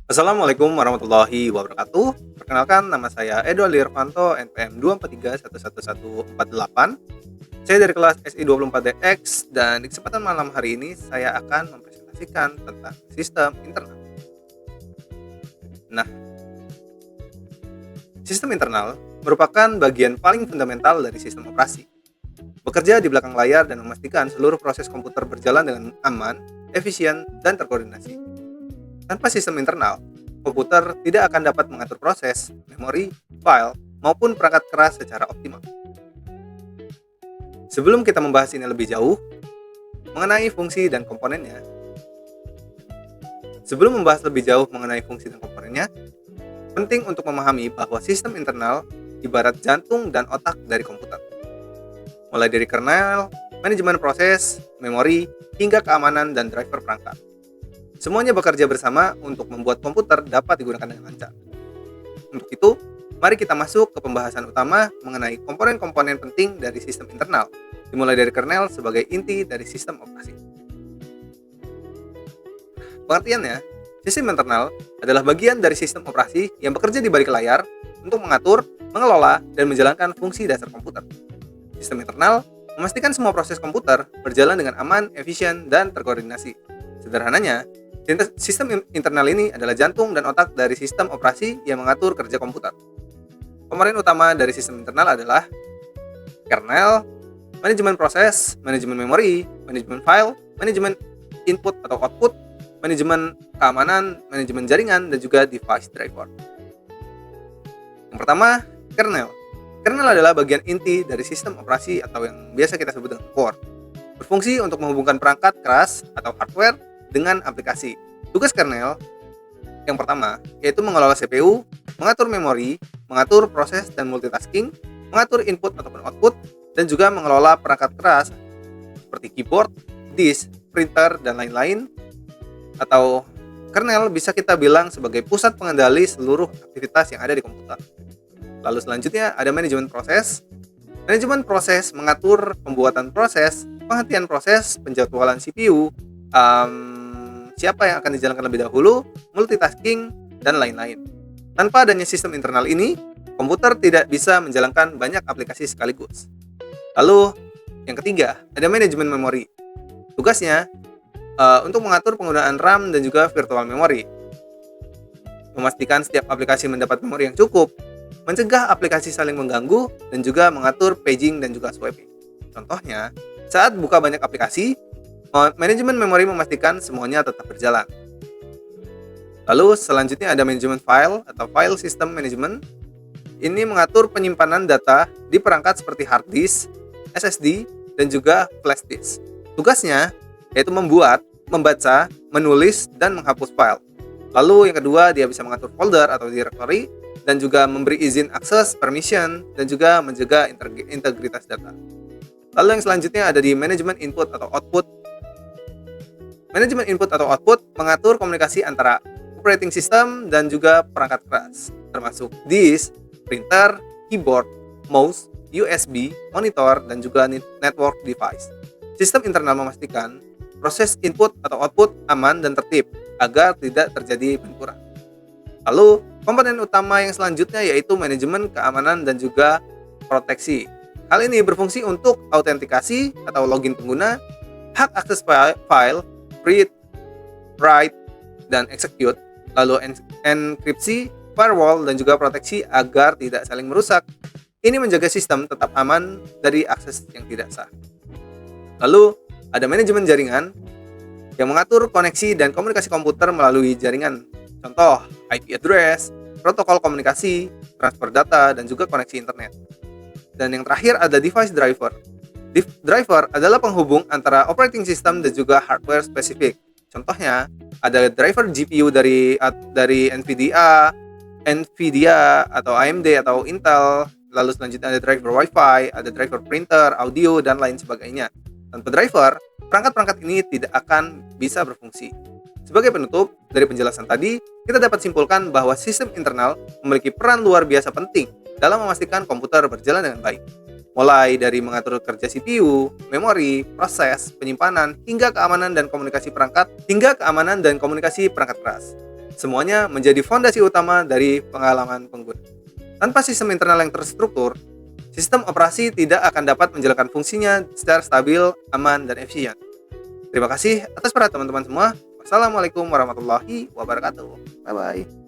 Assalamualaikum warahmatullahi wabarakatuh. Perkenalkan, nama saya Edo Alirvanto, NPM 243111148. Saya dari kelas SI24DX dan di kesempatan malam hari ini saya akan mempresentasikan tentang sistem internal. Nah, sistem internal merupakan bagian paling fundamental dari sistem operasi. Bekerja di belakang layar dan memastikan seluruh proses komputer berjalan dengan aman, efisien, dan terkoordinasi. Tanpa sistem internal, komputer tidak akan dapat mengatur proses, memori, file, maupun perangkat keras secara optimal. Sebelum kita membahas ini lebih jauh, mengenai fungsi dan komponennya, penting untuk memahami bahwa sistem internal ibarat jantung dan otak dari komputer. Mulai dari kernel, manajemen proses, memori, hingga keamanan dan driver perangkat. Semuanya bekerja bersama untuk membuat komputer dapat digunakan dengan lancar. Untuk itu, mari kita masuk ke pembahasan utama mengenai komponen-komponen penting dari sistem internal, dimulai dari kernel sebagai inti dari sistem operasi. Pengertiannya, sistem internal adalah bagian dari sistem operasi yang bekerja di balik layar untuk mengatur, mengelola, dan menjalankan fungsi dasar komputer. Sistem internal memastikan semua proses komputer berjalan dengan aman, efisien, dan terkoordinasi. Sederhananya, sistem internal ini adalah jantung dan otak dari sistem operasi yang mengatur kerja komputer. Komponen utama dari sistem internal adalah kernel, manajemen proses, manajemen memori, manajemen file, manajemen input atau output, manajemen keamanan, manajemen jaringan, dan juga device driver. Yang pertama, kernel. Kernel adalah bagian inti dari sistem operasi atau yang biasa kita sebut dengan core. Berfungsi untuk menghubungkan perangkat keras atau hardware dengan aplikasi. Tugas kernel yang pertama yaitu mengelola CPU, mengatur memori, mengatur proses dan multitasking, mengatur input ataupun output, dan juga mengelola perangkat keras seperti keyboard, disk, printer, dan lain-lain. Atau kernel bisa kita bilang sebagai pusat pengendali seluruh aktivitas yang ada di komputer. Lalu selanjutnya ada manajemen proses. Manajemen proses mengatur pembuatan proses, penghentian proses, penjadwalan CPU, siapa yang akan dijalankan lebih dahulu, multitasking, dan lain-lain. Tanpa adanya sistem internal ini, komputer tidak bisa menjalankan banyak aplikasi sekaligus. Lalu yang ketiga, ada manajemen memori. Tugasnya untuk mengatur penggunaan RAM dan juga virtual memory. Memastikan setiap aplikasi mendapat memori yang cukup, mencegah aplikasi saling mengganggu, dan juga mengatur paging dan juga swapping. Contohnya, saat buka banyak aplikasi, manajemen memori memastikan semuanya tetap berjalan. Lalu selanjutnya ada manajemen file atau file system management. Ini mengatur penyimpanan data di perangkat seperti hard disk, SSD, dan juga flash disk. Tugasnya yaitu membuat, membaca, menulis, dan menghapus file. Lalu yang kedua, dia bisa mengatur folder atau directory, dan juga memberi izin akses, permission, dan juga menjaga integritas data. Lalu yang selanjutnya ada di manajemen input atau output. Manajemen input atau output mengatur komunikasi antara operating system dan juga perangkat keras, termasuk disk, printer, keyboard, mouse, USB, monitor, dan juga network device. Sistem internal memastikan proses input atau output aman dan tertib agar tidak terjadi benturan. Lalu, komponen utama yang selanjutnya yaitu manajemen keamanan dan juga proteksi. Hal ini berfungsi untuk autentikasi atau login pengguna, hak akses file, read, write, dan execute, lalu enkripsi, firewall, dan juga proteksi agar tidak saling merusak. Ini menjaga sistem tetap aman dari akses yang tidak sah. Lalu, ada manajemen jaringan yang mengatur koneksi dan komunikasi komputer melalui jaringan. Contoh, IP address, protokol komunikasi, transfer data, dan juga koneksi internet. Dan yang terakhir ada device driver. Driver adalah penghubung antara operating system dan juga hardware spesifik. Contohnya, ada driver GPU dari NVIDIA atau AMD atau Intel. Lalu selanjutnya ada driver Wi-Fi, ada driver printer, audio, dan lain sebagainya. Tanpa driver, perangkat-perangkat ini tidak akan bisa berfungsi. Sebagai penutup, dari penjelasan tadi, kita dapat simpulkan bahwa sistem internal memiliki peran luar biasa penting dalam memastikan komputer berjalan dengan baik. mulai dari mengatur kerja CPU, memori, proses, penyimpanan, hingga keamanan dan komunikasi perangkat keras. Semuanya menjadi fondasi utama dari pengalaman pengguna. Tanpa sistem internal yang terstruktur, sistem operasi tidak akan dapat menjalankan fungsinya secara stabil, aman, dan efisien. Terima kasih atas perhatian teman-teman semua. Wassalamualaikum warahmatullahi wabarakatuh. Bye-bye.